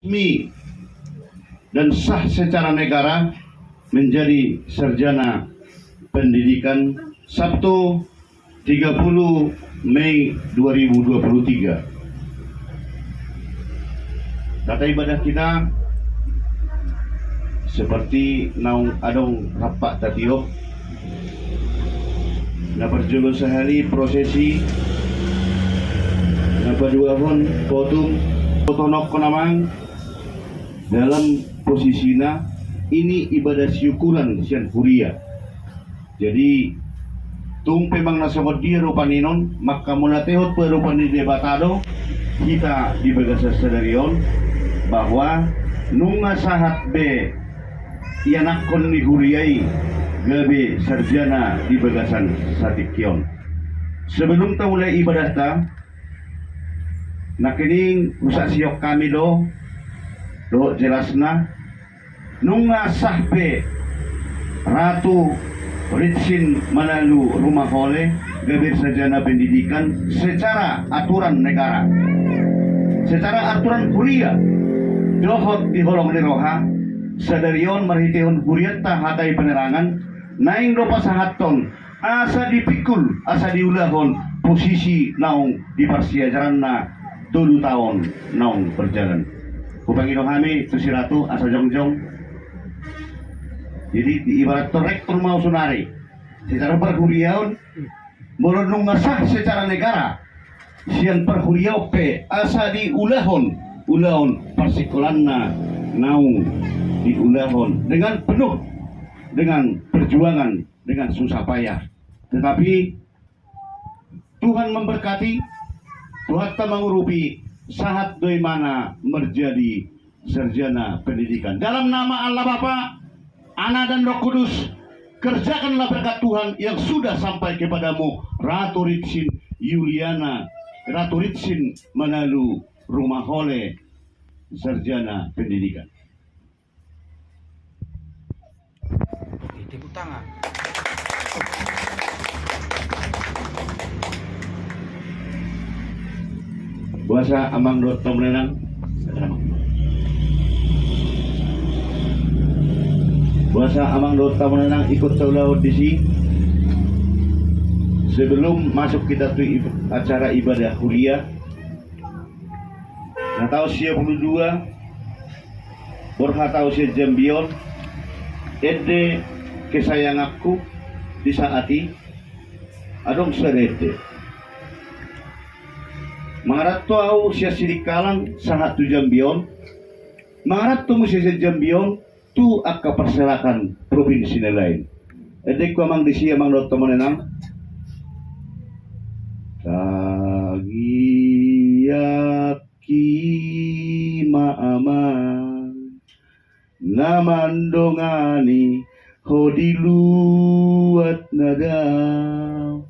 resmi dan sah secara negara menjadi sarjana pendidikan Sabtu 30 Mei 2023. Data ibadah kita seperti naung adong rapak tatiok na perjulu sehari prosesi na dua pun potonok konamang dalam posisinya ini ibadah syukuran sian huria. Jadi tung pemang nasabot dia rupaninon maka munatehot perupani debatado kita di bagasa sadarion bahwa nunga sahat be ianakon ni huriai gabe sarjana di bagasan satikyon. Sebelum ta mulai ibadah ta nakining usa siyok kami do jelasna nunga sahbe Ratu Ritsin Manalu Rumahole gabe sarjana pendidikan secara aturan negara, secara aturan kuliah dohot di holong liroha sadarion marhitihon huriat ta hatai penerangan naing dopa sahaton asa dipikul asa diulahon posisi naung di parsiajaran na 2 tahun naung berjalan kupangino kami tu si Ratu asa jongjong. Jadi ibarat rektor mau sunari secara perkuliahan mulai nungasah secara negara sian perkuliah pe asa diulahon persikolanna naung diulahon dengan penuh dengan perjuangan dengan susah payah, tetapi Tuhan memberkati Tuhan tak mengurupi sahat doi mana menjadi sarjana pendidikan dalam nama Allah Bapa, Anak dan Roh Kudus. Kerjakanlah berkat Tuhan yang sudah sampai kepadamu Ratu Ritsin Manalu Rumahole sarjana pendidikan. Tepuk tangan. Buasa amang dot tomenang. Buasa amang dot tomenang ikut saulah audisi. Sebelum masuk kita tuh acara ibadah kuliah. Nah tahun 92 berhatau si Jambion ede kesayanganku di saati adong serete mangarat to au sia sidikalan sahat tu Jambion mangarat tu musia Jambion tu akka perserakan provinsi lain ede ku amang disi amang dot temenang tagiyaki maaman namandongani hodiluat nadam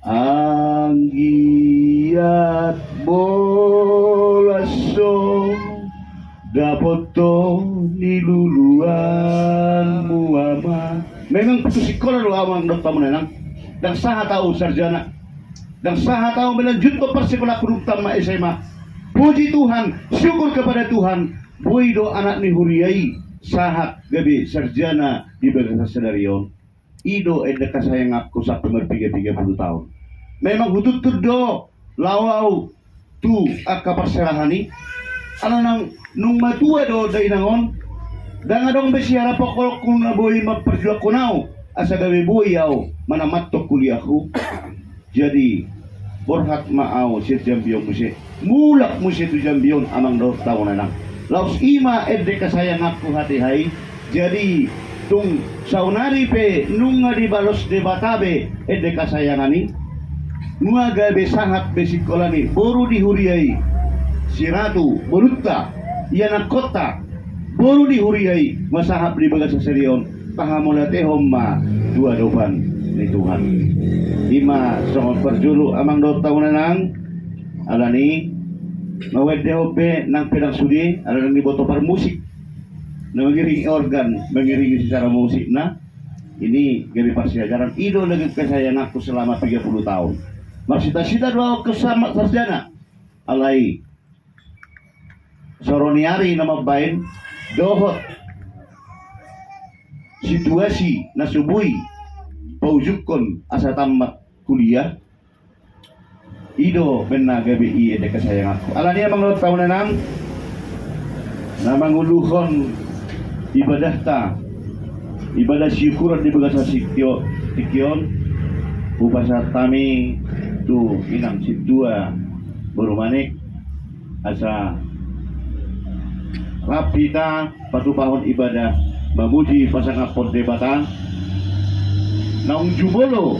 anggiat bolaso dapoto niluluan muama. Memang putus sekolah lu amang dokter menenang dan saha tahu sarjana dan saha tahu melanjut ke persekolah utama SMA. Puji Tuhan, syukur kepada Tuhan. Boido anak ni huriai sahat gabe sarjana di bagasa sadarion ido eda kasayang aku sampai berpiga 30 tahun. Memang hutut do lawau tu akka perserahani ana nang nung matua do dai nangon dan adong besiara pokol kuna boy maperjuang kunau asa gawe boy yau mana matok kuliahku. Jadi borhat maau si Jambion musi mulak musi tu Jambion amang do tahun nang laus ima ede kasayang aku hati hai. Jadi tung saunari pe nunga di balos de batabe ede kasayangani nunga gabe sangat besikolani boru dihuriai si Ratu berutta iana kota boru dihuriai masahab di bagasa serion pahamolate homma dua doban ni Tuhan ima songot perjulu amang do tahun nang alani mawet DOP nang pedang sudi ada nang diboto par musik na mengiringi organ mengiringi secara musik nah ini gawe persiajaran ido lagi kesayangan aku selama 30 tahun maksita-sita doa kesama sarjana alai soroniari na mabayin dohot situasi na subuhi paujukon asa tamat kuliah ido benna gabi iye de kasayang ako ala niya mga taon na nang na manguluhon ibadah ta ibadah syukuran di bagasa sikyon upasa tami tu inang situa berumanik asa rapita patupahon ibadah memuji pasangapon debatan naung jubolo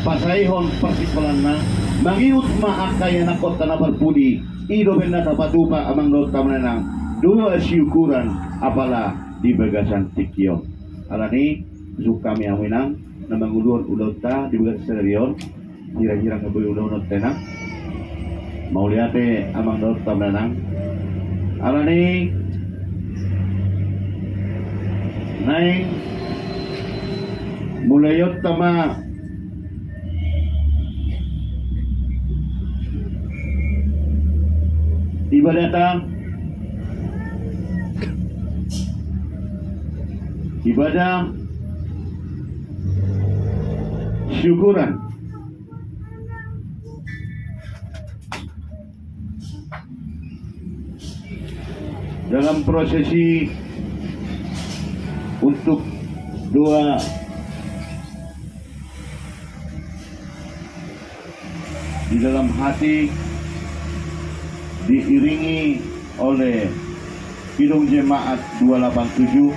pasaihon partikulan na mangiut maakaya na kota na berbudi ido benda tapatupa amang dot tamanang dua syukuran apala di bagasan tikyon alani suka kami aminang na manguluan udaw ta di bagasan serion kira-kira ngaboy udaw not tenang mau liate amang dot tamanang alani naing mulayot tama ibadah syukuran dalam prosesi untuk doa di dalam hati diiringi oleh Kidung Jemaat 287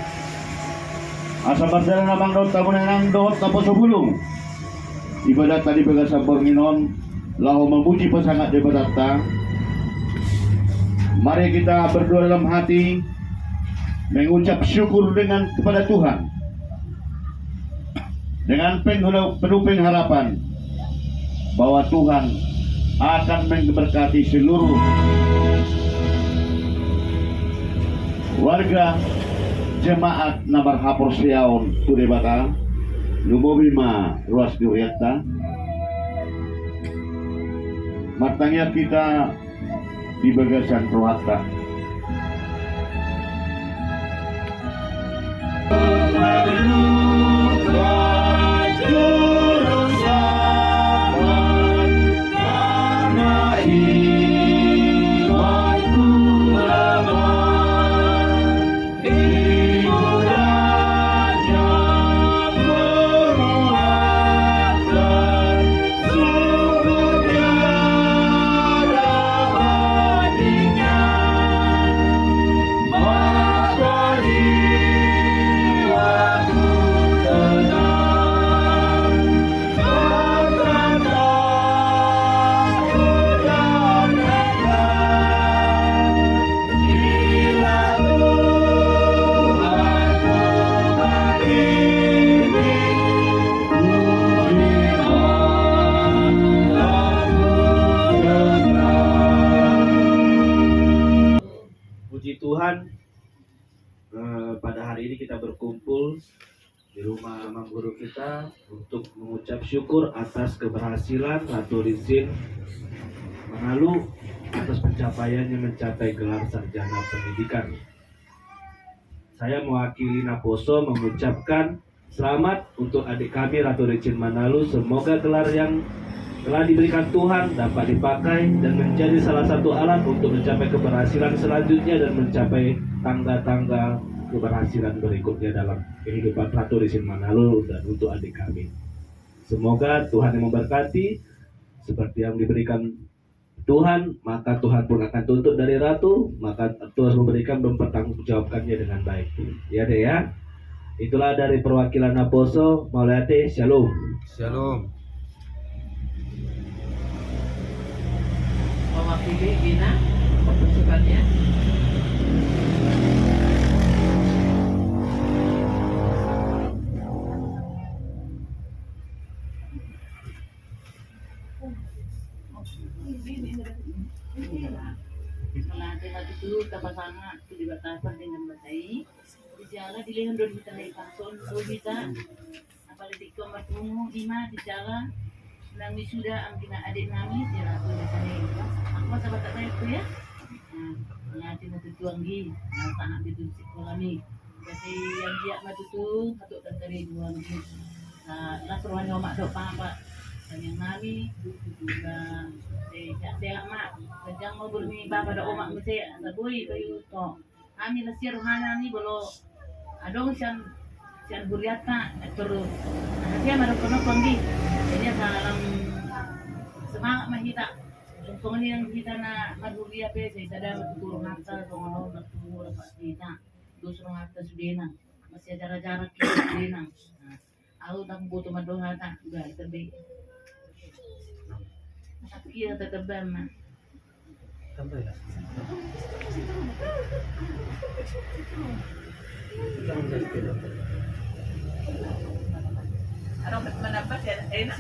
asa berjalan namang daun tamunenang dohot tapos sebulung ibadat tadi bagasa bornginon lahu memuji pasangat debadata. Mari kita berdoa dalam hati mengucap syukur dengan kepada Tuhan dengan penuh pengharapan bahwa Tuhan akan memberkati seluruh warga jemaat nabar hapor siaon tudebata lumobima ruas duriata matanya kita di bagasan rohata Tuhan, pada hari ini kita berkumpul di rumah Mang Guru kita untuk mengucap syukur atas keberhasilan Ratu Rizin Manalu atas pencapaiannya mencapai gelar sarjana pendidikan. Saya mewakili Naposo mengucapkan selamat untuk adik kami Ratu Rizin Manalu. Semoga gelar yang telah diberikan Tuhan dapat dipakai dan menjadi salah satu alat untuk mencapai keberhasilan selanjutnya dan mencapai tangga-tangga keberhasilan berikutnya dalam kehidupan Ratu Rizin Manalu dan untuk adik kami. Semoga Tuhan yang memberkati seperti yang diberikan Tuhan, maka Tuhan pun akan tuntut dari Ratu, maka Tuhan memberikan mempertanggungjawabkannya dengan baik. Ya deh ya. Itulah dari perwakilan Naposo, Maulate, Shalom. Shalom. Mewakili Gina pasukannya. Melatih hati itu kapasanga itu di batasan dengan batai di jalan dilihat dua kita naik panson dua kita apalagi kamar tunggu 5 di jalan nang wisuda ang kina adik nami sila ko na kanay ako sa bata na ito ya ngaji na tujuan gi sangat itu sekolah kami jadi yang dia matu tu patut terteri dua gi lah seruan mak dok pak dan yang nami juga saya mak jangan mau bermi bapa dok mak mesti sabui kayu to kami nasir hana ni bolo adong sian buriata terus dia marah kono kondi jadi dalam semangat mahita kung ano yung kita na magulia pe sa isa dapat siguro ngata kung ano nagturo pa kita gusto ngata sudena masih jarak-jarak kita sudena aku tak butuh madong ngata udah terbaik tapi kita tetap na Tambah ya. Ano mendapat ya enak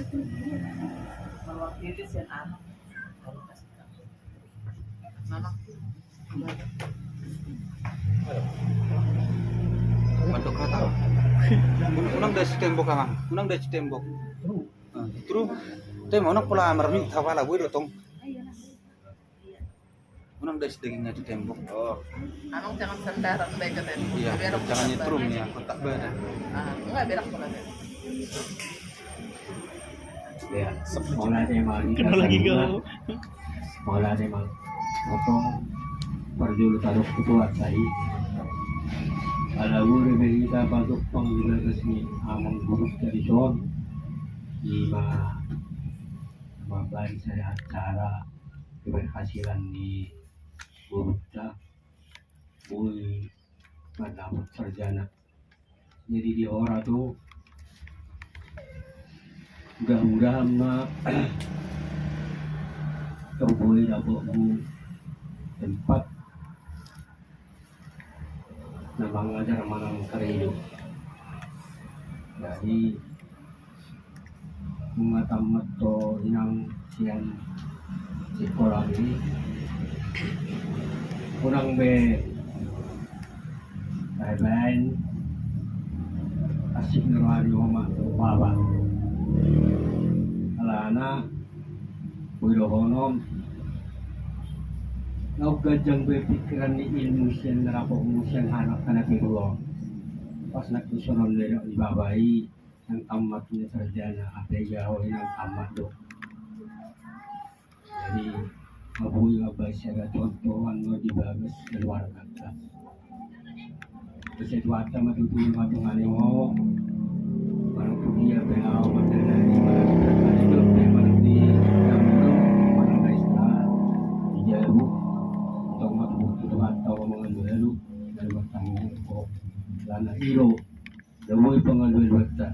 mewakili sian anak mama Mandok kata. Unang dari tembok kang. Unang dari tembok. Terus tembok nak pula mermi tawala gue dotong. Unang dari dagingnya di tembok. Oh. anong jangan sendaran mereka tadi Iya, jangan nyetrum nih aku tak beda. enggak berak pula tadi Ya, sekolah memang Kenal lagi kau. sekolah memang potong perjulu taruh kuat saya. Ada guru kita masuk panggilan resmi amang guru dari John lima pelari saya acara keberhasilan di guru kita mulai mendapat sarjana. Jadi di orang tuh mudah-mudahan mak kau boleh dapat tempat na mengajar manang kariyo. Jadi mga tamat to inang siyan sekolah ini kurang be lain asik nurani oma baba alana wirohonom gajang berpikiran di ilmu siyan narapok mo siyan hanap ka na kirulo pas nagsusunon nila ibabayi ng tamat niya sarjana at igahoy ng tamat do jadi mabuhay nga ba siya na tontoan mo di bagas keluar kata kasi tuwata matutulong matungan mo parang pugiya pelaw maternali parang ito parang di damurong parang kaisa di jalo itong matubuto tuwata o mga lalo dalawang tangan ko lana iro dawoy pangalwil wata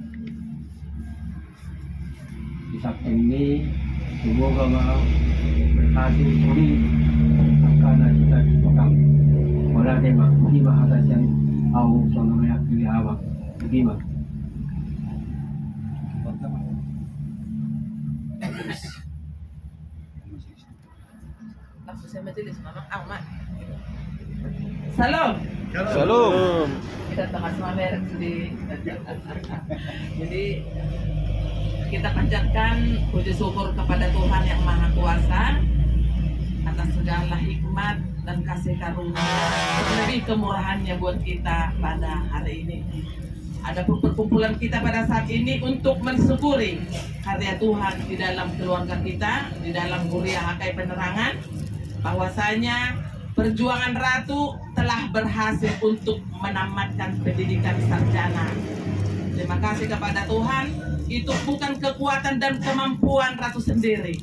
isakting ni semoga berhasil pulih karena kita dipotong wala tema hindi maatas yan au sono may akili hawak hindi ma langsung saya majelis mama mak salam Salam. kita tengah semua merek jadi kita panjatkan puji syukur kepada Tuhan yang Maha Kuasa atas segala hikmat dan kasih karunia lebih kemurahannya buat kita pada hari ini. Ada perkumpulan kita pada saat ini untuk mensyukuri karya Tuhan di dalam keluarga kita, di dalam kuliah Hakai Penerangan, bahwasanya perjuangan Ratu telah berhasil untuk menamatkan pendidikan sarjana. Terima kasih kepada Tuhan, itu bukan kekuatan dan kemampuan Ratu sendiri.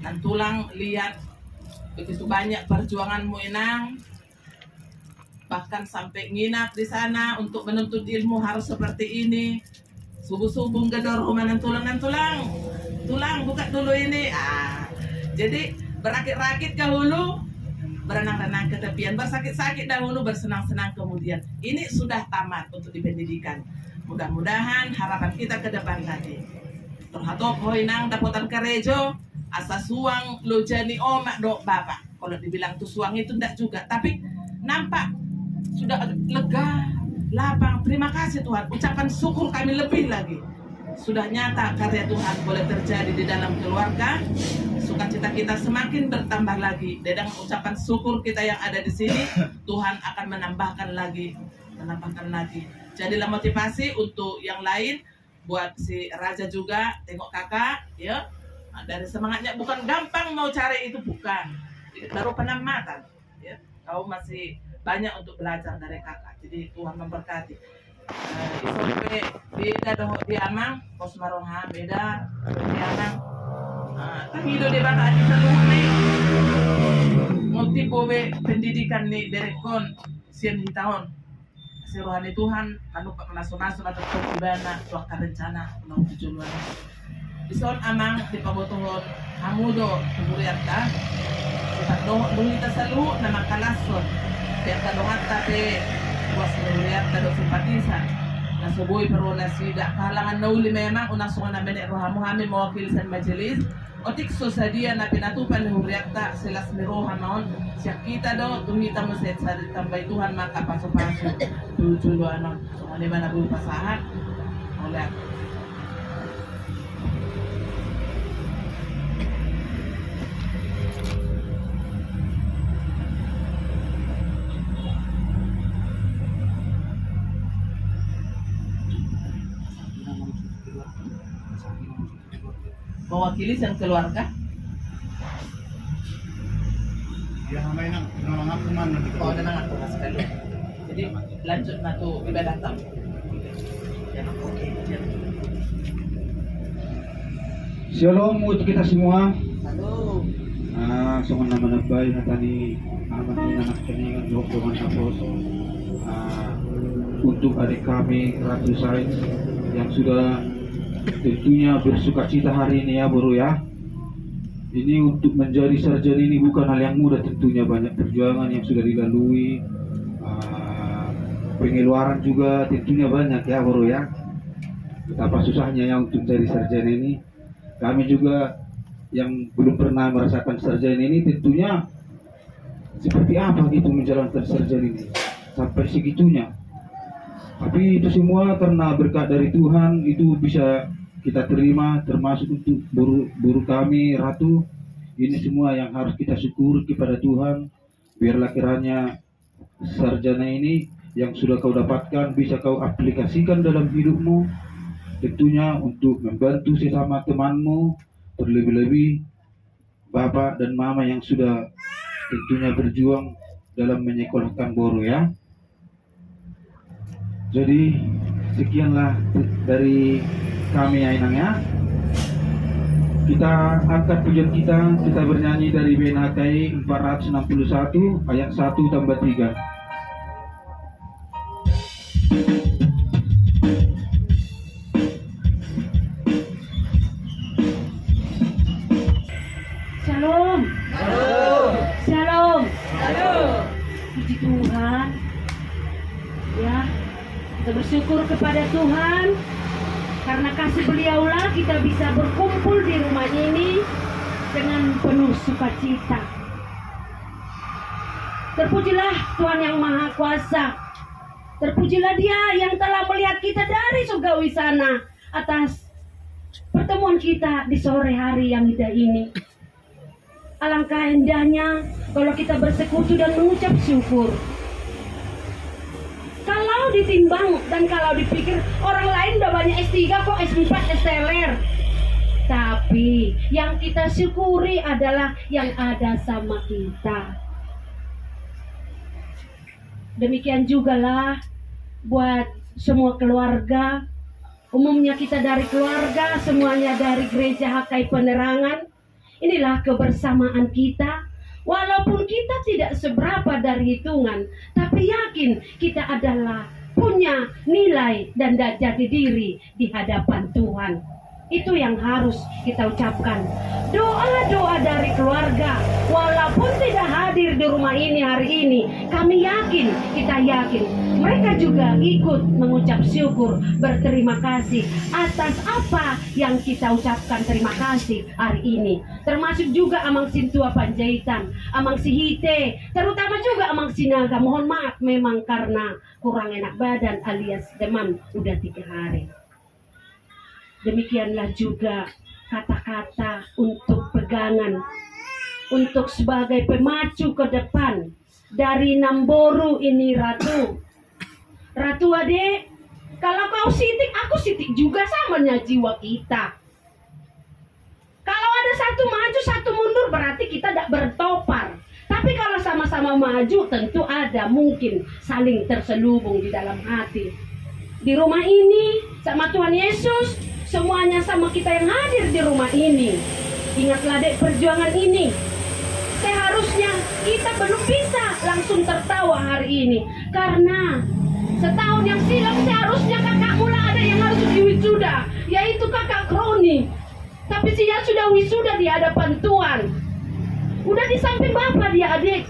Dan tulang lihat begitu banyak perjuanganmu Inang, bahkan sampai nginap di sana untuk menuntut ilmu harus seperti ini. Subuh-subuh gedor rumah tulang buka dulu ini. Jadi berakit-rakit ke hulu, berenang-renang ke tepian, bersakit-sakit dahulu, bersenang-senang kemudian. Ini sudah tamat untuk di pendidikan. Mudah-mudahan harapan kita ke depan tadi. Terhatop hoinang dapotan kerejo, asa suang lo jani omak dok bapak. Kalau dibilang tuh suang itu enggak juga, tapi nampak sudah lega, lapang. Terima kasih Tuhan. Ucapan syukur kami lebih lagi. sudah nyata karya Tuhan boleh terjadi di dalam keluarga, sukacita kita semakin bertambah lagi. Dengan ucapan syukur kita yang ada di sini, Tuhan akan menambahkan lagi. Jadilah motivasi untuk yang lain, buat si Raja juga, tengok kakak, ya. Nah, dari semangatnya bukan gampang mau cari itu, bukan. Baru penamatan, ya. Kau masih banyak untuk belajar dari kakak. Jadi Tuhan memberkati. Isope beda doh di amang, pos maroha beda di amang. Tapi hidup di bangka di seluruh nih. Multi bowe pendidikan nih dari kon sian hitahon. Si rohani Tuhan anu pak masuk-masuk atau kebana waktu rencana mau tujuan. Ison amang di pabotohon hamudo keburiata. Kita doh kita selalu nama kalason. Biar kadongat tapi buat melihat tado simpatisan nasuboy pero nasida kalangan nauli memang unang sungan namin rohamu kami mewakili sa majelis otik so sa dia na pinatupan ni huriakta silas ni roha maon siya kita do tumita mo sa tambay Tuhan makapaso-paso tulo ano so ano ba na pasahan wala. Mewakili sang keluarga. Yang namanya nang nangakuman nanti. Oh, ada nangat mas sekali. Jadi lanjut na to ibadah tam. Ya, oke. Shalom untuk kita semua. Halo. Songon naman nagbay na tani aman anak keningan dokongan tapos untuk adik kami Ratu Said yang sudah tentunya bersukacita hari ini ya Bro ya. Ini untuk menjadi sarjana ini bukan hal yang mudah, tentunya banyak perjuangan yang sudah dilalui, pengeluaran juga tentunya banyak ya Bro ya. Betapa susahnya ya untuk menjadi sarjana ini. Kami juga yang belum pernah merasakan sarjana ini tentunya seperti apa gitu menjalankan sarjana ini sampai segitunya. Tapi itu semua karena berkat dari Tuhan itu bisa kita terima, termasuk untuk guru kami Ratu. Ini semua yang harus kita syukur kepada Tuhan. Biarlah kiranya sarjana ini yang sudah kau dapatkan bisa kau aplikasikan dalam hidupmu, tentunya untuk membantu sesama temanmu, terlebih-lebih bapak dan mama yang sudah tentunya berjuang dalam menyekolahkan Boro ya. Jadi sekianlah dari kami ya Inang ya. Kita angkat pujian kita bernyanyi dari BNHKI 461 ayat 1 tambah 3. Shalom. Shalom. Puji Tuhan. Ya, kita bersyukur kepada Tuhan karena kasih beliaulah kita bisa berkumpul di rumah ini dengan penuh sukacita. Terpujilah Tuhan yang Maha Kuasa. Terpujilah Dia yang telah melihat kita dari surgawi sana atas pertemuan kita di sore hari yang indah ini. Alangkah indahnya kalau kita bersekutu dan mengucap syukur. Kalau ditimbang dan kalau dipikir orang lain udah banyak S3 kok, S4, S-teler. Tapi yang kita syukuri adalah yang ada sama kita. Demikian jugalah buat semua keluarga. Umumnya kita dari keluarga, semuanya dari gereja HKI Penerangan. Inilah kebersamaan kita. Walaupun kita tidak seberapa dari hitungan, tapi yakin kita adalah punya nilai dan jati diri di hadapan Tuhan. Itu yang harus kita ucapkan. Doa-doa dari keluarga, walaupun tidak hadir di rumah ini hari ini, kami yakin, kita yakin, mereka juga ikut mengucap syukur, berterima kasih atas apa yang kita ucapkan terima kasih hari ini. Termasuk juga Amang Sintua Panjaitan, Amang Sihite, terutama juga Amang Sinaga. Mohon maaf memang karena kurang enak badan alias demam udah 3 hari. Demikianlah juga kata-kata untuk pegangan, untuk sebagai pemacu ke depan dari Namboru ini Ratu. Ratu adik, kalau kau sitik, aku sitik juga, samanya jiwa kita. Kalau ada satu maju, satu mundur, berarti kita tidak bertopar. Tapi kalau sama-sama maju, tentu ada mungkin saling terselubung di dalam hati. Di rumah ini, sama Tuhan Yesus, semuanya sama kita yang hadir di rumah ini. Ingatlah dek, perjuangan ini seharusnya kita belum bisa langsung tertawa hari ini, karena setahun yang silam seharusnya kakak mula ada yang harus diwisuda, yaitu kakak Kroni. Tapi dia sudah wisuda di hadapan Tuhan, udah di samping Bapak dia adik.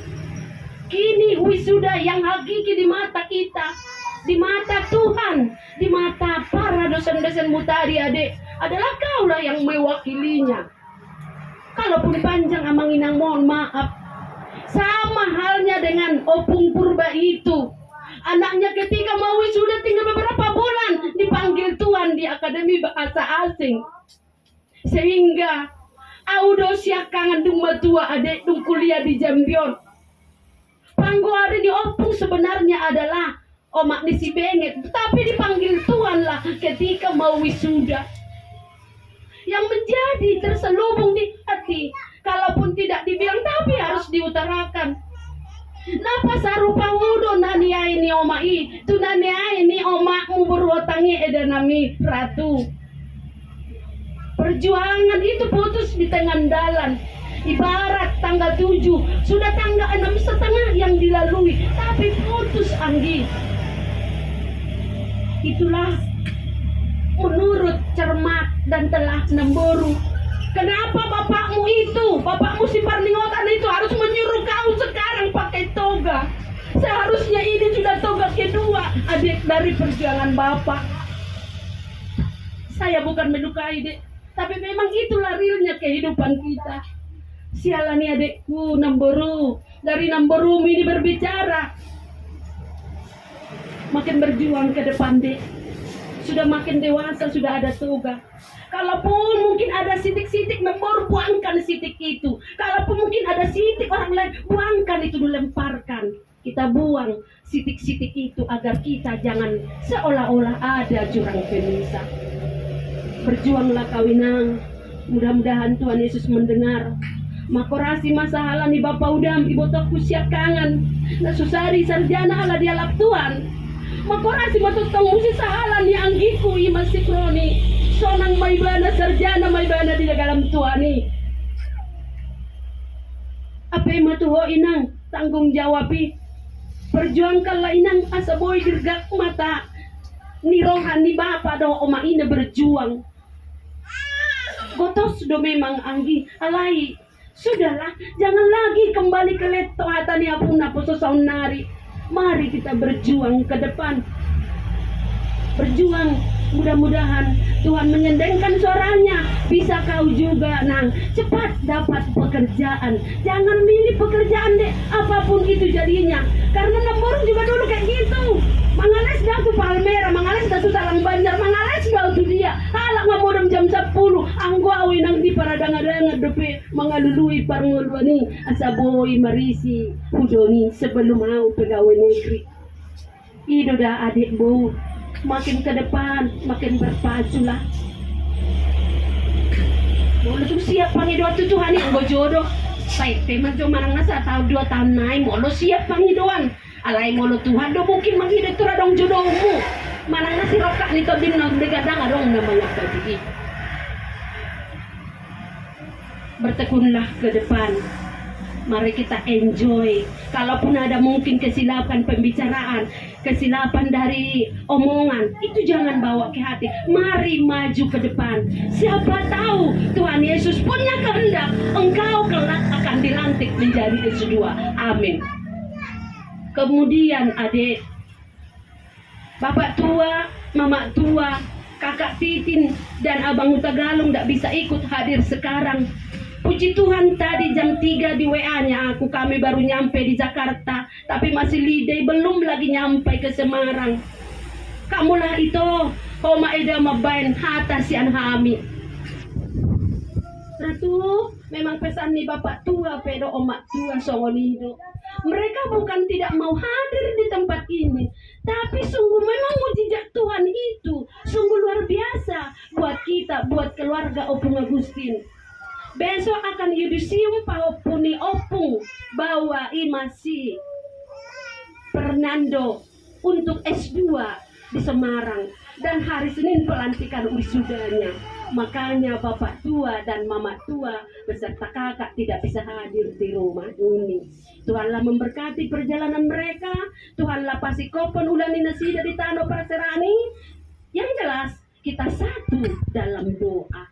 Kini wisuda yang hakiki di mata kita, di mata Tuhan, di mata para dosen-dosenmu tadi adik, adalah kaulah yang mewakilinya. Kalaupun panjang amanginang mohon maaf. Sama halnya dengan Opung Purba itu, anaknya ketika mau wisuda tinggal beberapa bulan dipanggil Tuhan di Akademi Bahasa Asing, sehingga audo siakangan dung matua adik dung kuliah di Jambion. Panggo hari di Opung sebenarnya adalah omak di si Benget, tetapi dipanggil Tuhan lah ketika mau wisuda. Yang menjadi terselubung di hati, kalaupun tidak dibilang tapi harus diutarakan. Napa sarupa wudo nania ini omai, tu nania ini omakmu berwatangi edanami Ratu. Perjuangan itu putus di tengah jalan. Ibarat tanggal 7, sudah tanggal 6,5 yang dilalui, tapi putus anggi. Itulah menurut cermat dan telah Namboru. Kenapa bapakmu si Parningotan itu harus menyuruh kau sekarang pakai toga? Seharusnya ini sudah toga kedua adik dari perjuangan bapak. Saya bukan melukai dek, tapi memang itulah realnya kehidupan kita. Sialan nih adekku Namboru, dari Namboru ini berbicara, makin berjuang ke depan dek. Sudah makin dewasa, sudah ada toga. Kalaupun mungkin ada sitik-sitik Namboru, buangkan sitik itu. Kalaupun mungkin ada sitik orang lain, buangkan itu, dilemparkan. Kita buang sitik-sitik itu agar kita jangan seolah-olah ada jurang pemisah. Berjuanglah kawinang. Mudah-mudahan Tuhan Yesus mendengar. Makorasi masalah ni Bapak Udam, Ibu Tokku siap kangen. Na susari sarjana ala dialap Tuhan. Makorasi matutong musi sahalan ni anggiku iman si Kroni. Sonang may bana sarjana may bana di dalam Tuhan ni. Apa yang matuho inang tanggung jawabi. Perjuangkanlah inang asa boy dirgak mata. Ni rohan ni Bapak do oma ina berjuang. Gotos do memang anggi alai. Sudahlah, jangan lagi kembali ke leto hatani apuna poso saunari. Mari kita berjuang ke depan. Berjuang, mudah-mudahan Tuhan menyendengkan suaranya. Bisa kau juga nang cepat dapat pekerjaan. Jangan milih pekerjaan deh, apapun itu jadinya. Karena Namboru juga dulu kayak gitu. Mangales dah tu Palmera, mangales dah tu Talang Banjar, mangales dah tu dia. Halak ngamodam jam 10, anggo awi nang di paradanga-danga depe mangalului parngolwani asaboy marisi hudoni sebelum mau pegawai negeri. Itu dah adik bu, makin ke depan makin berpaculah. Molo tu siap pangidoan tu Tuhan yang go jodoh. Baik teman cuma nang nasa tahu 2 tahun naik molo siap pangidoan. Alai molo Tuhan do mungkin manghidup tu radong jodohmu. Manang nasi rokak ni to din nang degadang adong namanya tadi. Bertekunlah ke depan. Mari kita enjoy. Kalaupun ada mungkin kesilapan pembicaraan, kesilapan dari omongan, itu jangan bawa ke hati. Mari maju ke depan. Siapa tahu Tuhan Yesus punya kehendak engkau kelak akan dilantik menjadi S2. Amin. Kemudian adik, bapak tua, mama tua, kakak Titin dan abang Utagalung tidak bisa ikut hadir sekarang. Puji Tuhan tadi jam 3 di WA-nya kami baru nyampe di Jakarta, tapi masih lidai belum lagi nyampe ke Semarang. Kamulah itu Homa eda mabain hata si anhami. Ratu, memang pesan nih bapak tua pedo omak tua Songonido. Mereka bukan tidak mau hadir di tempat ini, tapi sungguh memang mujizat Tuhan itu sungguh luar biasa buat kita, buat keluarga Opung Agustin. Besok akan yudisium paopuni opung bawa imasi Fernando untuk S2 di Semarang, dan hari Senin pelantikan wisudanya. Makanya bapak tua dan mama tua beserta kakak tidak bisa hadir di rumah ini. Tuhanlah memberkati perjalanan mereka. Tuhanlah pasti kopon ulani nasida di tanah praserani. Yang jelas kita satu dalam doa.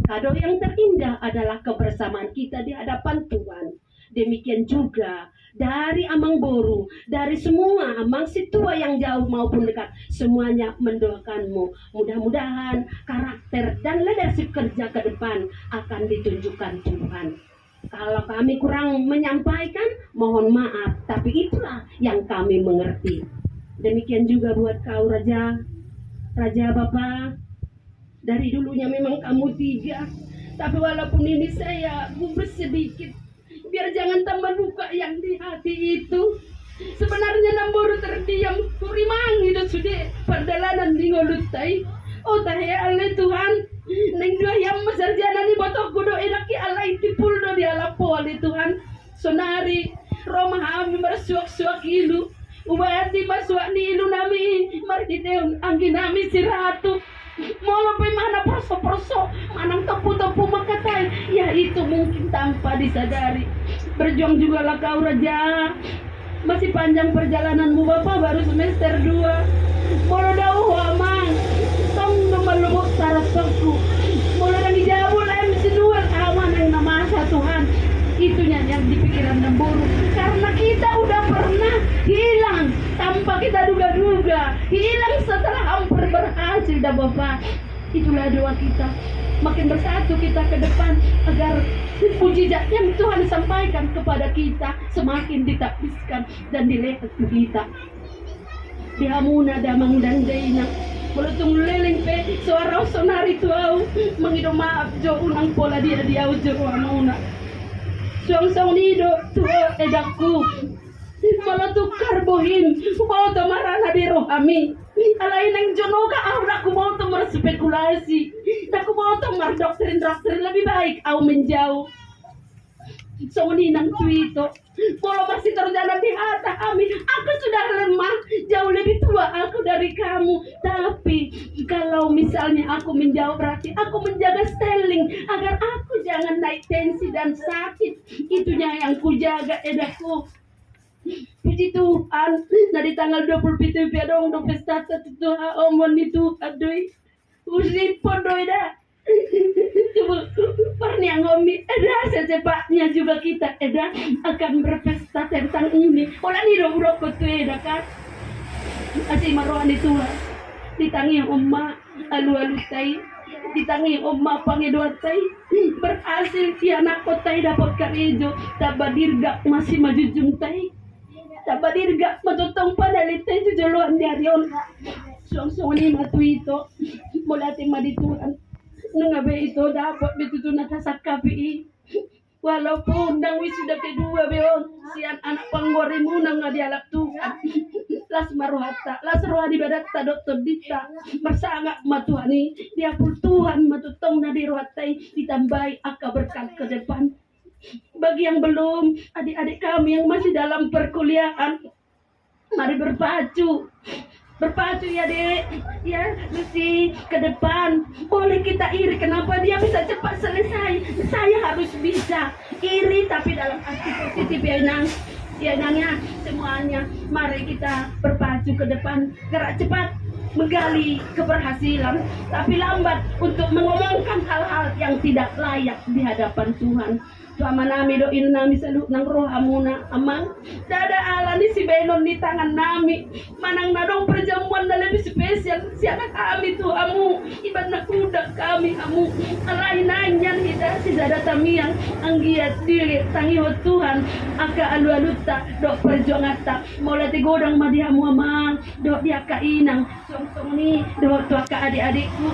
Kado yang terindah adalah kebersamaan kita di hadapan Tuhan. Demikian juga dari Amang Boru, dari semua Amang Situa yang jauh maupun dekat, semuanya mendoakanmu. Mudah-mudahan karakter dan leadership kerja ke depan akan ditunjukkan Tuhan. Kalau kami kurang menyampaikan, mohon maaf, tapi itulah yang kami mengerti. Demikian juga buat kau Raja Bapak. Dari dulunya memang kamu 3, tapi walaupun ini saya gubres sedikit, biar jangan tambah luka yang di hati itu. Sebenarnya Namboru terdiam kurimang itu sudah perjalanan di ngolutai. Oh tahe ale Tuhan, neng dua yang masarjana ni botok kudo enaki alai tipul do di alapo ale Tuhan. Sonari Roma hami marsuak-suak ilu. Ubati masuak ni ilu nami markiteun anggi nami siratu. Molo pe mana perso-perso, manang tepu-tepu makatai, ya itu mungkin tanpa disadari. Berjuang juga lah kau Raja. Masih panjang perjalananmu Bapak, baru semester 2. Molo dauh amang, tong memeluk sarapku. Molo nang dijabul MC2 aman yang nama Tuhan. Itunya yang di pikiran Namboru. Karena kita udah pernah hilang tanpa kita duga-duga, hilang setelah hampir berhasil dah Bapak. Itulah doa kita, makin bersatu kita ke depan agar mujizat yang Tuhan sampaikan kepada kita semakin ditapiskan dan dilihat kita. Di hamuna damang dan daina meletung leleng pe suara sonari tuau mengido maaf jo unang pola dia jo hamuna. Suang-suang nido tuwa edakku malah tukar bohim mau to marana di rohami alai neng jono ka aku mau to berspekulasi aku mau to doktrin lebih baik au menjauh soni nang tuito kalau masih terjalan di hati kami aku sudah lemah jauh lebih tua aku dari kamu, tapi kalau misalnya aku menjauh berarti aku menjaga styling agar aku jangan naik tensi dan sakit. Itunya yang kujaga edaku. Puji Tuhan, nah di tanggal 27 dong do pesta itu omon itu aduh usip podoi dah. Coba perniang ngomi eda secepatnya juga kita eda akan berpesta tentang ini. Olah ni rok tu eda kan asyik maruan itu ditangi omma alu-alu tai ditangi omma pangedoa tai berhasil si anak kotai dapat karejo tabadirga masih majujung tai tabadirga matutong panalitai jujuluan diarion suang-suang ni matuito mula madituan nung abe itu dapat betul nakasakapi walaupun nang wisuda kedua beon sian anak panggorimu nang ngadialak Tuhan las maruhata las rohani badatta dokter dita bersangak matuhani dia pun Tuhan matutong na diruhatai ditambahi aka berkat ke depan. Bagi yang belum, adik-adik kami yang masih dalam perkuliahan, mari berpacu ya dek, ya mesti ke depan. Boleh kita iri, kenapa dia bisa cepat selesai, saya harus bisa. Iri tapi dalam arti positif ya nangnya semuanya. Mari kita berpacu ke depan, gerak cepat menggali keberhasilan, tapi lambat untuk mengomongkan hal-hal yang tidak layak di hadapan Tuhan. Tuama nami do inu nami salut nang roh amuna amang. Dada ala ni si Benon di tangan nami. Manang nadong perjamuan na lebih spesial siapa kami tu amu. Iban na kuda kami amu. Alay nanyan hida si dada tamiang anggiat diri tangi ho Tuhan. Aka alu-aluta do perjuangata. Mola tigodang madihamu amang. Do dia kainang. Song-song ni do tua ka adik-adikku.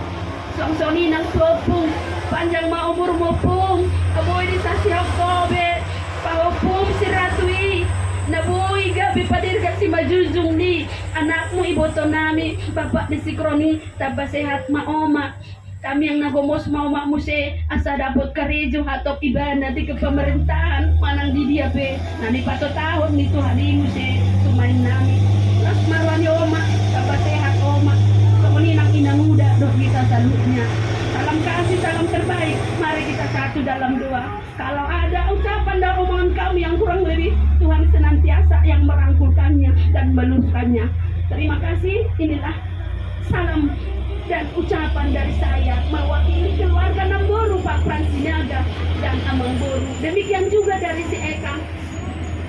Song-song ni nang tuapung. Panjang ma umur mo pung. Aboy di sasyaw kobe. Pahopum si Ratui. Nabuhi gabi padirga si Majujung ni. Anakmu iboto nami. Bapak di Sikroni. Taba sehat maoma. Kami yang nagomos mau mak muse asa dapat karejo hatop ibana di kepemerintahan manang di dia be. Nani pato tahun ni Tuhan di muse tumain nami. Las marwani oma. Taba sehat oma. Kemudian nang ina muda doh kita salutnya. Salam kasih, salam terbaik. Mari kita satu dalam doa. Kalau ada ucapan dan omongan kami yang kurang lebih, Tuhan senantiasa yang merangkulkannya dan meluruskannya. Terima kasih. Inilah salam dan ucapan dari saya mewakili keluarga Namboru, Pak Fransinaga dan Amang Boru. Demikian juga dari si Eka.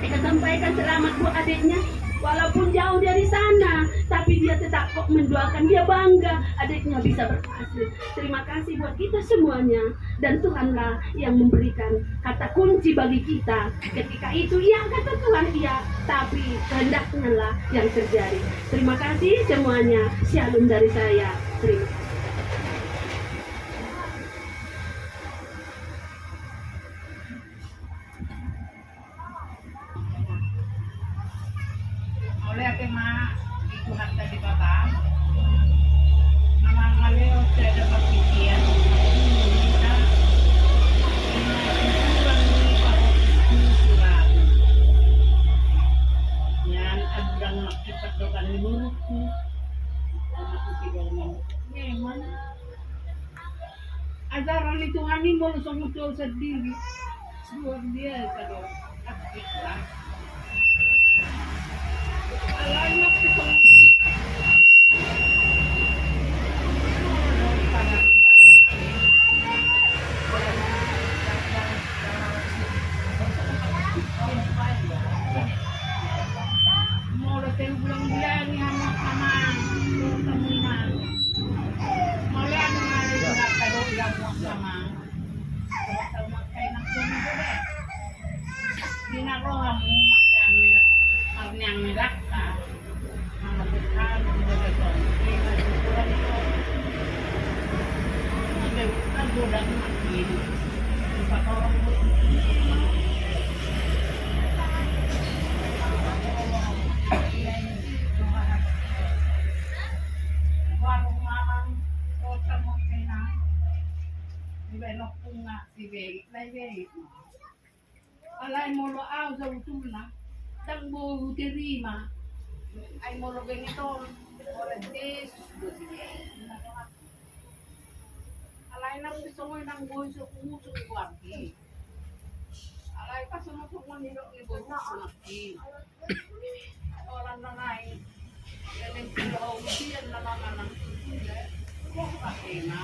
Kita sampaikan selamat buat adiknya. Walaupun jauh dari sana, tapi dia tetap kok mendoakan, dia bangga adiknya bisa berhasil. Terima kasih buat kita semuanya. Dan Tuhanlah yang memberikan kata kunci bagi kita. Ketika itu ya kata Tuhan iya, tapi kehendaknya lah yang terjadi. Terima kasih semuanya. Shalom dari saya. Terima kasih. Oleh apa mak itu harta di bawah nama ngaleo saya dapat pikir kita yang adang makipat dokan menurutku aku tidak memang ajaran itu ani mau betul sendiri luar biasa dong aktiflah. Alam itu mau datang bulan dia ni sama teman mau lihat hari nak kado yang sama sama kain nak semua deh di nak roh kamu yang merah mana besar juga betul ini ukuran itu ada kan sudah makin empat orang warung malam kota Mokena di belok bunga si Beri lagi alai molo au sa utuna tang bo terima ay molo ganito orantes alay nang gusto mo nang buhay sa kumuso ni Waki alay pa sumusok mo nilo ni Buhay na Waki orang na ngay galing sila o siyan na mga nang kung pakina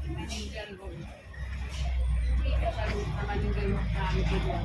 nandiyan ko hindi ka salut naman yung gayong kami ko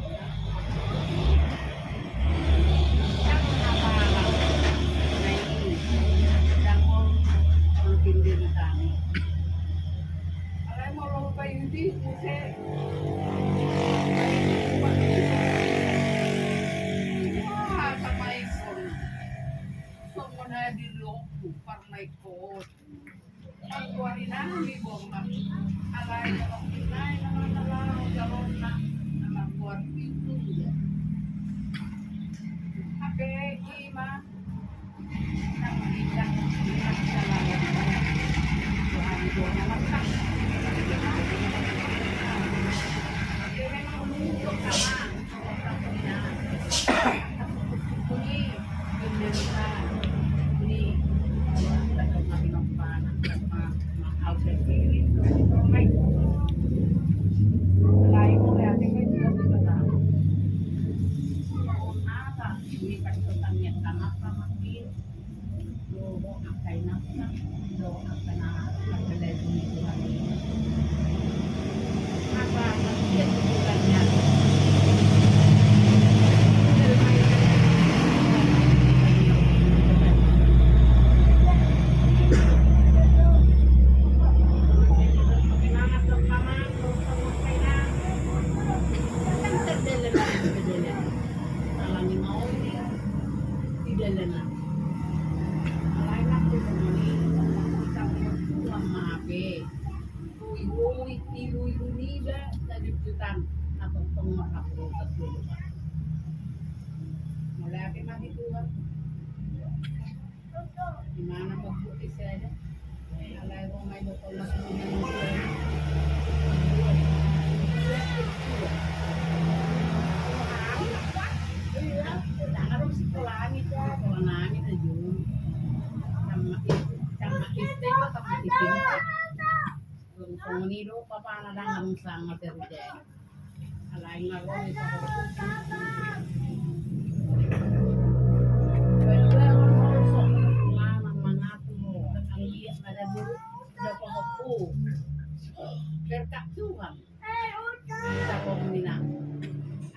Apa na. Lain ako ni kita pulang mabe. Uy, ilu nila dari hutan atau tengah aku dulu. Mulai mati Tuhan. Di mana pagputi saya? Alay ko may doktor na Nakaroon si Kulani ko, Kulani na yun. Sama istay ko, tapos itinta. Kung nilo pa pa na lang ang sangat pero dyan. Alay nga ko, ito ko. Berkat Tuhan kita peminat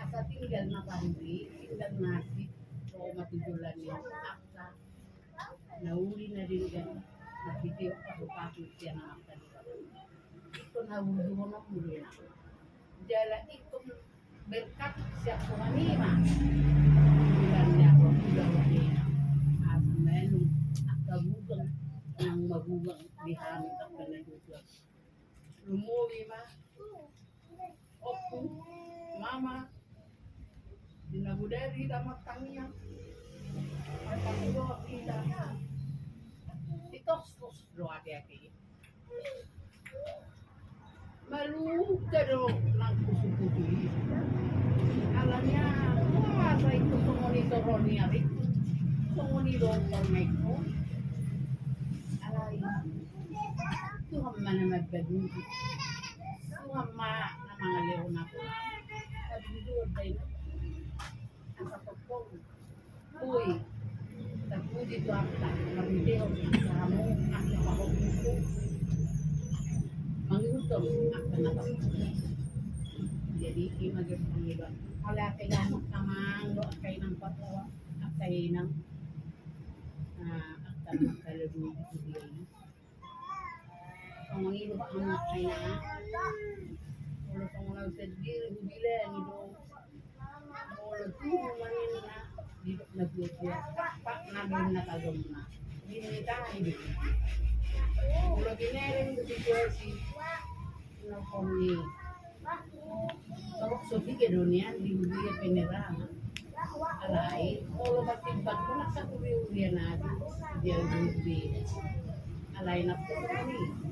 asa tinggal na pahuri tinggal nasi o matidulan niya akta nauli na din yan nakitiyo pasok-pasok siya na akta ito nahuli mo na muli na jala ito berkat siya kumanima bilang niya ako bilang niya asa menung akta bugang ng magugang dihamit ang panayutuan Lumuli ma, opo, mama, dinagudari damat kanya, ay pagkulo kita, itos-tos doa ati. Maluga do ng puso-puso. Alam niya, kumasa ito monitor niya rin, monitor ko. Alay, Tuhan mana magbagundi. Tuhan ma na mga leon ako. Sabi doon tayo. Ang kapagpong. Uy, tapos dito ang kapiteo. Ang mo, ang kapagpong. Mangiutom ang kapagpong. Jadi, imagin iba. Wala kayo ng tamang, kayo ng patlawa, kayo ng kalabog ito. Pangangino pa ang kaya ulo pangulang sedih bilang itu ulo tuh manin na dito nagluto pak namin na kagumna hindi tayo dito ulo ginering sa situasi na kami kalau sobi ke dunia di dunia penerang alay ulo patimbang ko na sa uri-uri na dia dubi alay na po kami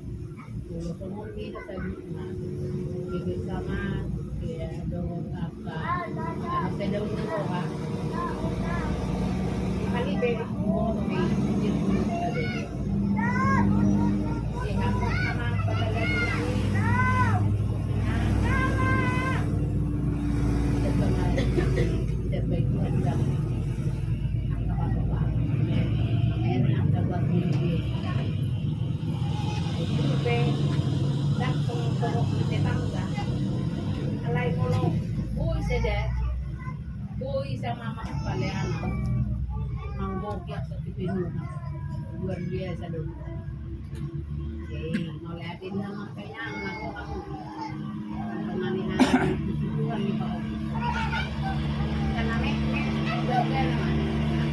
Ulo pemuli sabi na bibig sama kaya doon apa sa daw nito ha kalibe mo may dito sabi siya sama pagala ni tidak baik anda apa-apa akhirnya anda buat ini dak pengkorok di tangga alay mo lo uy sedek uy sama mama palean manggogyak sa tipinu luar biasa dong ngeliatin sama kayaknya anak ko kamu penganihan tujuan di bawah karena udah naman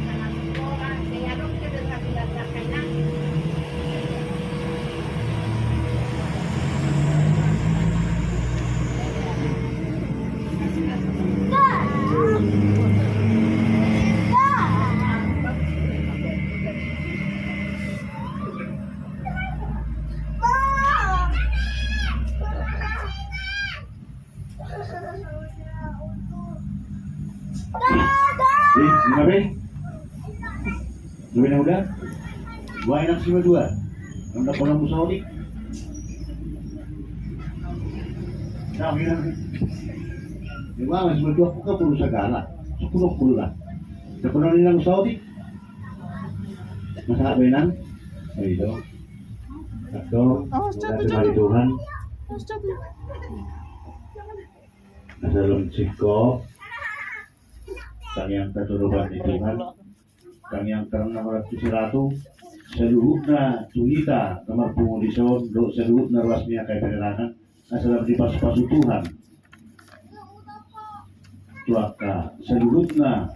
karena sekolah saya dong kita kasih kayaknya Gimana? Gawin na udah? Buhayin ang sima dua. Ang nakulang mo sa ulit. Nah, gini. Di ba, mas berdua ko ka pulo sa gala. Sa pulo lang. Sa pulo nilang Saudi. Masabi nang? Ay, ito. Ito. Dari Tuhan. Nasa lungsik ko. Kanyang katuluban ni Tuhan. Kanyang terang na marapusiratu. Sa luhub na tuwita kamar pumulison. Sa luhub na ruas niya kay penerangan. Nasa dalam di pas-pasu Tuhan. Tuaka sa luhub na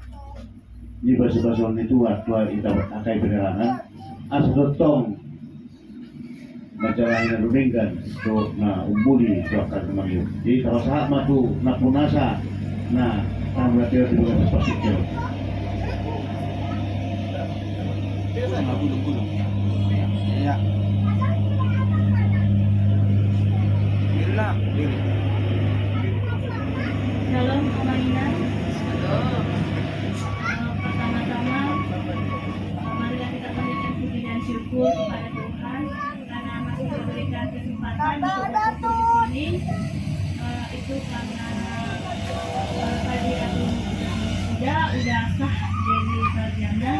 di basa-basa itu waktu kita akai penerangan asgotong majalah yang rundingkan so na umbuli so akan kemarin jadi kalau saat matu na punasa na tanggal dia di bulan pasikil Ya. Bilang, Dalam permainan, pertama-tama, marilah kita panjatkan puji dan syukur kepada Tuhan karena masih diberikan kesempatan untuk berkumpul di sini. Itu karena tadi aku udah sah jadi sarjana.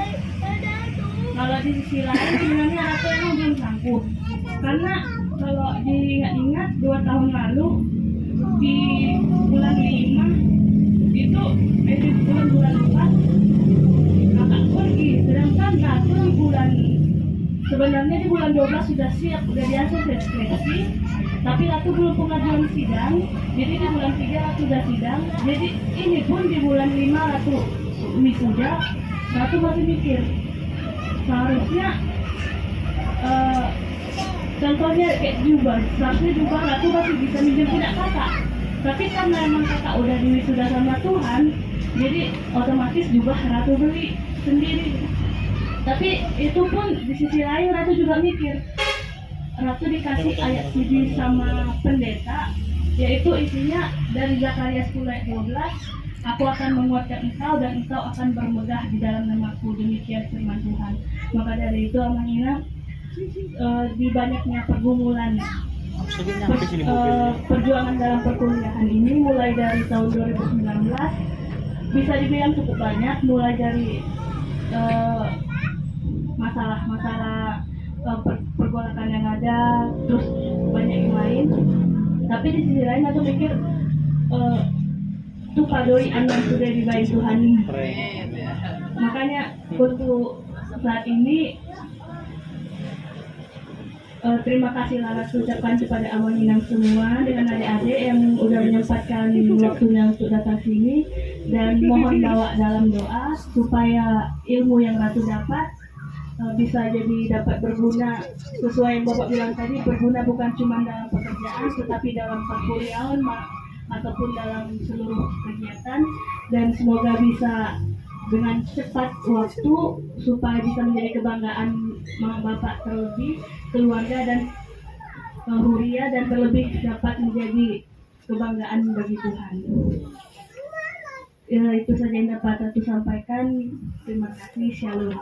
Kalau di sisi lain sebenarnya Ratu emang belum sanggup karena kalau diingat-ingat 2 tahun lalu di bulan 5 itu di bulan 4 kakak pergi, sedangkan Ratu sebenarnya di bulan 12 sudah siap, udah biasa skripsi, tapi Ratu belum pengajuan sidang, jadi di bulan 3 Ratu sudah sidang, jadi ini pun di bulan 5 Ratu wisuda. Ratu masih mikir seharusnya contohnya kayak jubah, seharusnya jubah Ratu masih bisa minjem punya kakak, tapi karena emang kakak udah diwisuda sama Tuhan, jadi otomatis jubah Ratu beli sendiri. Tapi itu pun di sisi lain Ratu juga mikir, Ratu dikasih ayat puji sama pendeta, yaitu isinya dari Zakaria 10 ayat 12, aku akan menguatkan engkau dan engkau akan bermegah di dalam namaku, demikian firman Tuhan. Maka dari itu Amanina, di banyaknya pergumulan perjuangan dalam perkuliahan ini mulai dari tahun 2019 bisa dibilang cukup banyak, mulai dari masalah-masalah pergolakan yang ada, terus banyak yang lain. Tapi di sisi lain aku pikir itu padoi yang sudah dibaik Tuhan. Makanya untuk saat ini terima kasih Laras ucapkan kepada Amanina semua dengan adik-adik yang udah menyempatkan waktunya untuk datang sini, dan mohon bawa dalam doa supaya ilmu yang Ratu dapat bisa jadi dapat berguna sesuai yang Bapak bilang tadi, berguna bukan cuma dalam pekerjaan tetapi dalam perkuliahan ataupun dalam seluruh kegiatan, dan semoga bisa dengan cepat waktu supaya bisa menjadi kebanggaan Mama Bapak, terlebih keluarga dan Huria, dan terlebih dapat menjadi kebanggaan bagi Tuhan. Ya, itu saja yang dapat aku sampaikan. Terima kasih. Shalom.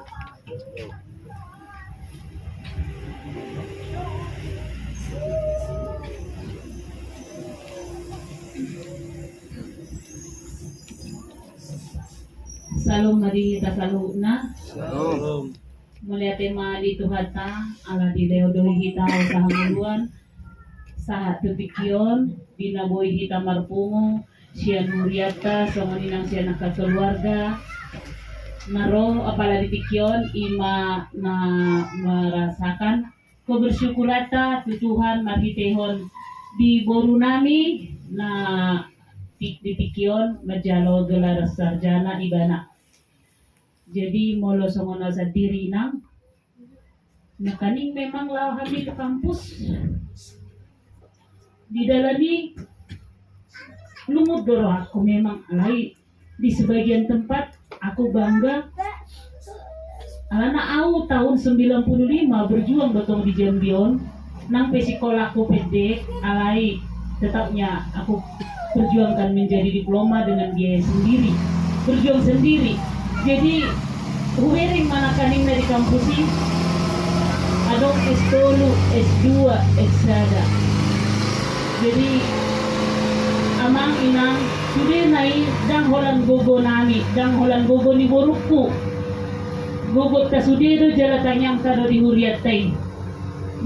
Salam hari kita saluna. Salam. Melihat tema di Tuhan ta ala di deodoi kita usaha muluan saha tepikion dinaboi kita marpungo sian muriata songoninang sian naka keluarga naro apala dipikion ima na merasakan kebersyukurata tu Tuhan marhitehon di boru nami na dipikion majalo gelar sarjana ibana. Jadi molo songono sa diri nang nakaning memang lah kami ke kampus di dalani lumut doro aku memang alai di sebagian tempat aku bangga alana au tahun 95 berjuang betong di Jambion nang pesikolahku pendek alai tetapnya aku perjuangkan menjadi diploma dengan biaya sendiri, berjuang sendiri. Jadi huwering manakaning na di kampus ini adong S1, S2, eksada. Jadi amang inang sudah nai dang holan gogo nami, dang holan gogo ni borukku. Gogo ta sudah do jala kanyang kado di huriat tay.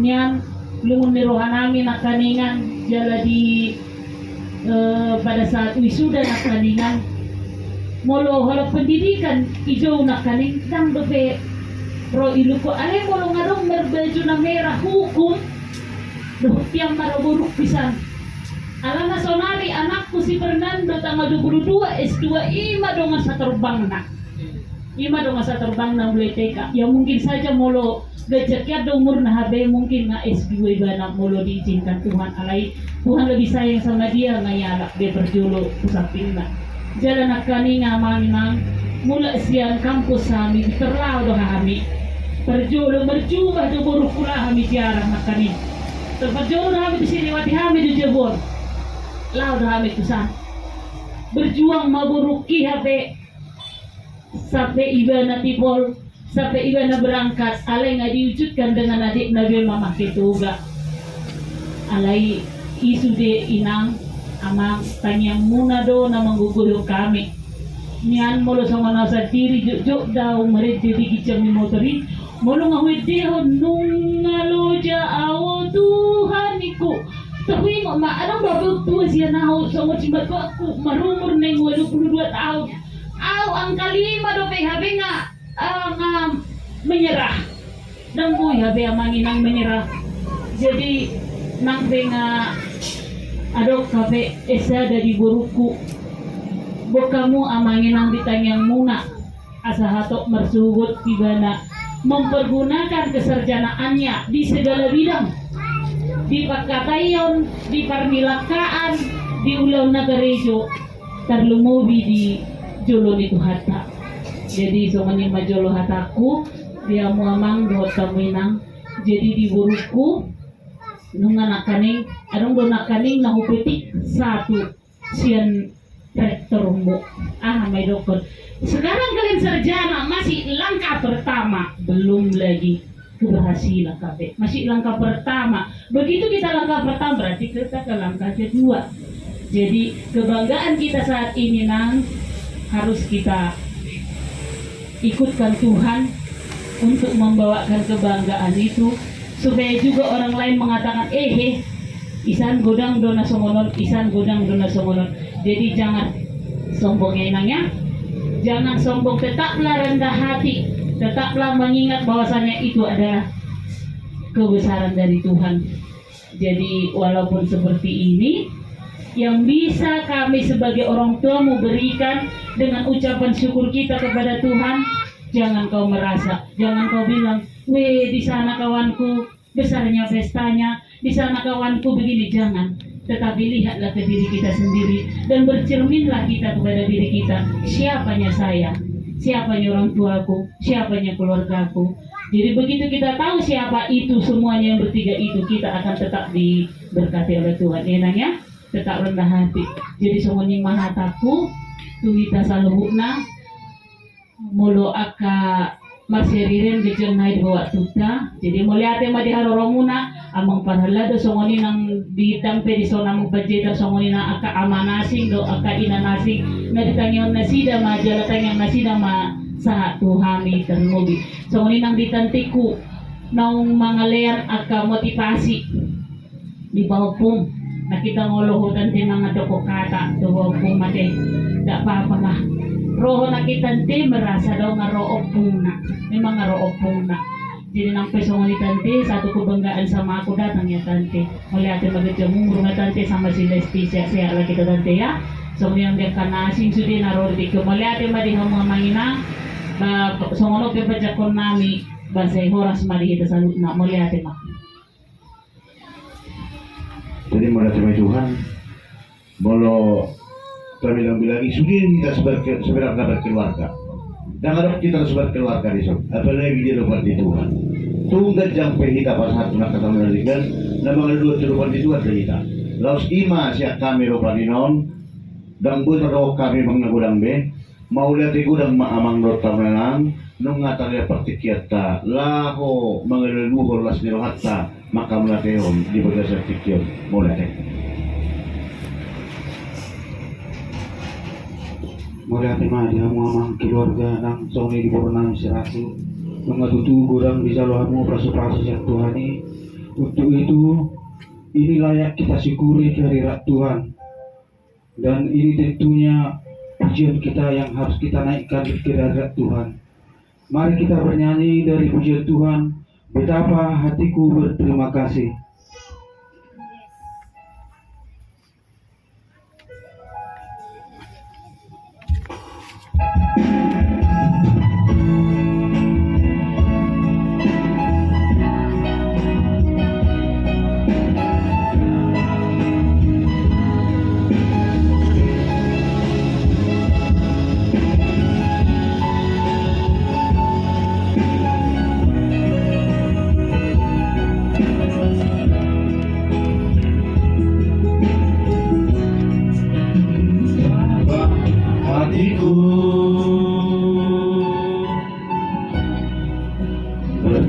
Nian lungun ni rohanami nakaningan jala di pada saat wisuda nakaningan. Molo halo pendidikan hijau nakaning tang bebe ro iluko ale molo ngarong merbaju na merah hukum doh tiang maraburuk pisan ala nasionali anakku si Fernando tanggal 22 S2 ima dongan sa terbang na Ima dong masa terbang na mulai TK. Ya mungkin saja molo gajak dong umur na habe mungkin na S2 ba na molo diizinkan Tuhan alai. Tuhan lebih sayang sama dia ngayalak dia berjolo usapin na. Jalan akani ngamanang mula siang kampus kami terlau do kami. Berjolo berjubah do buruk pula kami tiara makani. Terberjolo kami di sini wati kami di Jebon. Lau do kami tusan. Berjuang maburuki habe sampai iba na tipol, sampai iba na berangkat, alay nga diwujudkan dengan adik Nabi Mama Ketuga. Alay isu de inang, amang tanyang muna do na manggugulo kami. Niyan molo sa mga nasa diri, juk daw marit jadi gicam ni motori, molo nga huwideo nung ngaloja awo Tuhan iku. Tapi mo anong babag tuwa siya na ako sa mga simbat ko ako marumor na yung 82 tahun. Ang kalima do pe habe nga menyerah. Nang boy habe amangin ang menyerah. Jadi nang be nga adok kape esa dari buruku. Bokamu amangin ang ditanyang muna asa hatok mersugut tibana mempergunakan kesarjanaannya di segala bidang. Di pagkatayon, di parnilakaan, di ulaw na garejo, tarlumubi di jolo ni Tuhata. Jadi so maning majolo hataku dia muamang dohot kami nang jadi di buruku nung anak kaning adong do nakaning na hupetik satu sian traktor mo may dokon. Sekarang kalian sarjana masih langkah pertama, belum lagi keberhasilan kabe, masih langkah pertama. Begitu kita langkah pertama berarti kita ke langkah kedua. Jadi kebanggaan kita saat ini nang harus kita ikutkan Tuhan untuk membawakan kebanggaan itu supaya juga orang lain mengatakan isan godang dona songonon, isan godang dona songonon. Jadi jangan sombong enangnya, jangan sombong, tetaplah rendah hati, tetaplah mengingat bahwasanya itu adalah kebesaran dari Tuhan. Jadi walaupun seperti ini, yang bisa kami sebagai orang tua mau berikan dengan ucapan syukur kita kepada Tuhan, jangan kau merasa, jangan kau bilang, di sana kawanku besarnya pestanya, di sana kawanku begini, jangan. Tetapi lihatlah ke diri kita sendiri dan bercerminlah kita kepada diri kita, siapanya saya, siapanya orang tuaku, siapanya keluargaku. Jadi begitu kita tahu siapa itu semuanya yang bertiga itu, kita akan tetap diberkati oleh Tuhan. Enaknya tetap rendah hati. Jadi semuanya mahataku tu kita saluhuna mulu aka masiriren dijeng naik bawa tuta. Jadi mulai ate madi haroromuna amang panhalado songoni nang ditampe di sona mong pajeta songoni na aka amanasing do aka inanasing na ditanyaw nasida majala tanyang nasida ma sa tuhami termubi. Songoni nang ditantiku naung mga leyan aka motivasi di bawah pum. Nakita ngolohotan ti mga doko kata tuwa po mate da papa nga roho nakitan ti merasa daw nga roopong na may mga roopong na jadi nang peso ni tante satu kebanggaan sama aku datang ya tante melihat magajang mumuro nga tante sama si Lesticia siya lagi kita tante ya so yang dia kanasing sudi naro di melihat madi mga mangina ba so ngono pe pajakon nami basay horas madi kita salut na melihat ma. Jadi mulai sama Tuhan, bolo kami bilang sudi kita sebenarnya berkeluarga, dan harap kita sebagai keluarga di sana. Apalagi dia lupa di Tuhan. Tunggal jampai kita pas satu nak ketemu dengan, dan mengalami dua lupa di Tuhan kita. Lalu ima siap kami lupa di non, dan buat kami menggudang be, mau lihat di gudang amang dota menang, nungatanya pertikiata, laho mengeluh las nirohata. Maka melateon di berdasar tikion mulai mah dia muamang keluarga nang soni di bornang siratu mengatutu gurang di saluhamu prasu-prasu yang Tuhani. Untuk itu ini layak kita syukuri kehadirat Tuhan, dan ini tentunya pujian kita yang harus kita naikkan ke hadirat Tuhan. Mari kita bernyanyi dari pujian Tuhan. Betapa hatiku berterima kasih.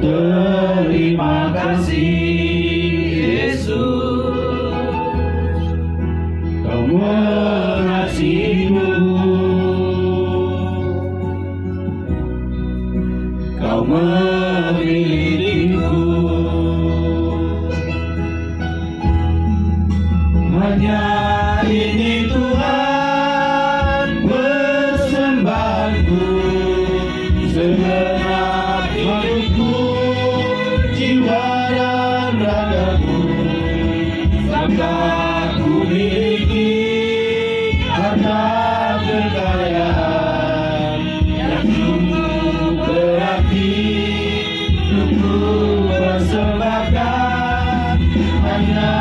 Terima kasih Yesus, Kau mengasihiku, Kau memilihku. Hanya ini Tuhan persembahanku, segenap hidupku, jiwa dan ragaku, sampai ku miliki harta kekayaan yang sungguh berarti untuk ku persembahkan. Hanya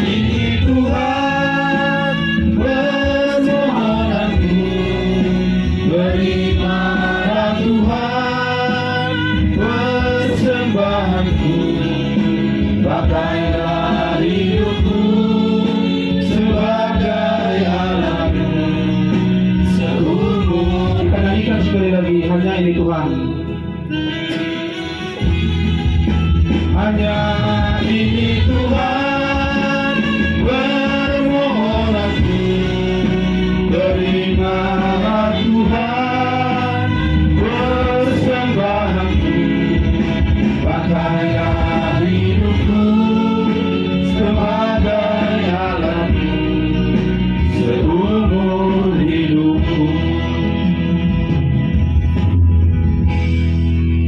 ini Tuhan permohonanku, berikanlah Tuhan persembahanku, pakailah hidupku sebagai alatmu seumur. Kita nyanyikan sekali lagi, hanya ini Tuhan. Hanya ini Tuhan permohonanku, terimalah Tuhan persembahanku, pakailah hidupku sebagai alatmu seumur hidupku.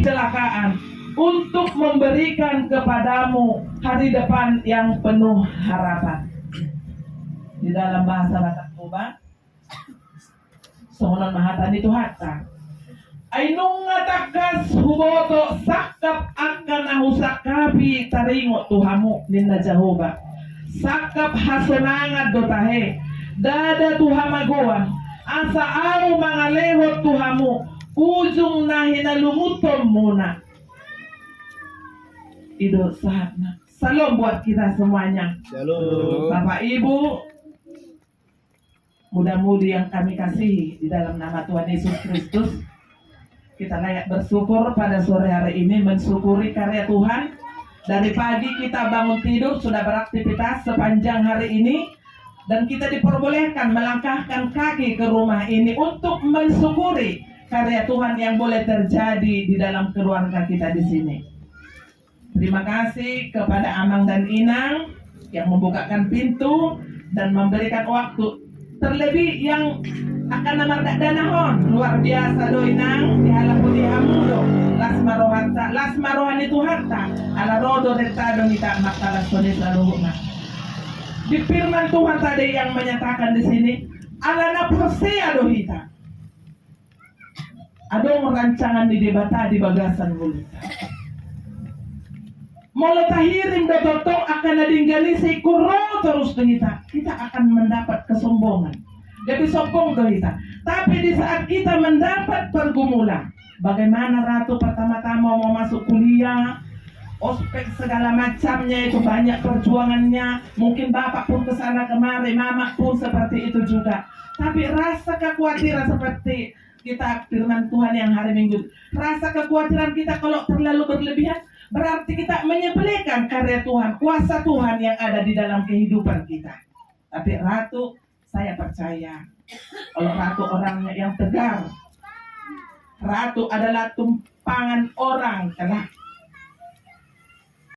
Kecelakaan untuk memberikan kepadamu hari depan yang penuh harapan. Di dalam bahasa Batak Toba, Sohonon Mahatani itu hatta. Ainung ngatakas huboto sakap akan ahusak kabi taringo tuhamu ninna Jehovah. Sakap hasonangat dotahe dada tuhamagoan asa au mangalehot tuhamu ujung nahinalumutom muna. Itu saatnya. Salam buat kita semuanya. Shalom. Bapak Ibu, muda-mudi yang kami kasihi di dalam nama Tuhan Yesus Kristus, kita layak bersyukur pada sore hari ini, mensyukuri karya Tuhan. Dari pagi kita bangun tidur, sudah beraktivitas sepanjang hari ini, dan kita diperbolehkan melangkahkan kaki ke rumah ini untuk mensyukuri karya Tuhan yang boleh terjadi di dalam keluarga kita di sini. Terima kasih kepada Amang dan Inang yang membukakan pintu dan memberikan waktu. Terlebih yang akan namardak danahon luar biasa do Inang dihalapu dihamudo las marohan itu harta ala rodo retado nita makalah sonis laluhuna. Di firman Tuhan tadi yang menyatakan di sini ala na prosea do hita. Adong rancangan di debata di bagasan mulita. Molo tahirim dototong akan nadinggali si kuro terus kita akan mendapat kesombongan. Jadi sombong kita. Tapi di saat kita mendapat pergumulan, bagaimana ratu pertama-tama mau masuk kuliah, ospek segala macamnya itu banyak perjuangannya. Mungkin bapak pun kesana kemari, mama pun seperti itu juga. Tapi rasa kekhawatiran seperti kita firman Tuhan yang hari Minggu, rasa kekhawatiran kita kalau terlalu berlebihan, berarti kita menyepelekan karya Tuhan, kuasa Tuhan yang ada di dalam kehidupan kita. Tapi ratu, saya percaya kalau ratu orangnya yang tegar, ratu adalah tumpangan orang kelak.